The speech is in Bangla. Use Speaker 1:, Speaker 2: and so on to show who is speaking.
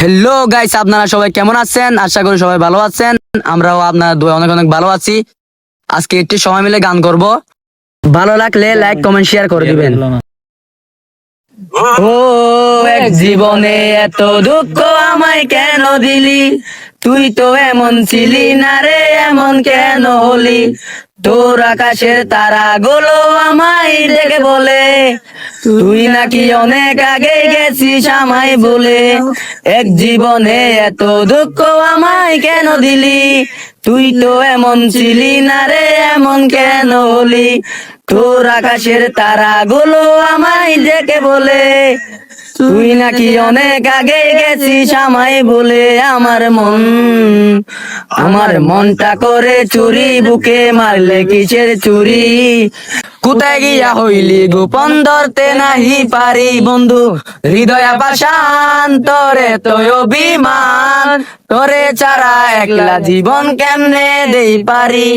Speaker 1: হ্যালো গাইস, আপনারা সবাই কেমন আছেন? আশা করি সবাই ভালো আছেন। আমরাও আপনার দোয়া অনেক অনেক ভালো আছি। আজকে একটু সময় মিলে গান করব। ভালো লাগলে লাইক কমেন্ট শেয়ার করে দিবেন। ও এক জীবনে এত দুঃখ আমায় কেন দিলি? তুই তো এমন ছিলি না রে, এমন কেন হলি? তোর আকাশের তারা গুলো আমায় দেখে বলে তুই নাকি অনেক আগে গেছিস আমায় বলে। এক জীবনে এত দুঃখ আমায় কেন দিলি? তুই তো এমন ছিলি না রে, এমন কেন হলি? তোর আকাশের তারা গুলো আমায় দেখে বলে তুই নাকি অনেক আগে গেছিস আমায় বলে। আমার মনটা করে চুরি, বুকে মারলে কিসের চুরি? কোথায় গিয়া হইলি গোপন ধরতে নাহি পারি বন্ধু। হৃদয় পাষাণ তোরে তো অভিমান, তোরে ছাড়া একলা জীবন কেমনে দেই পারি?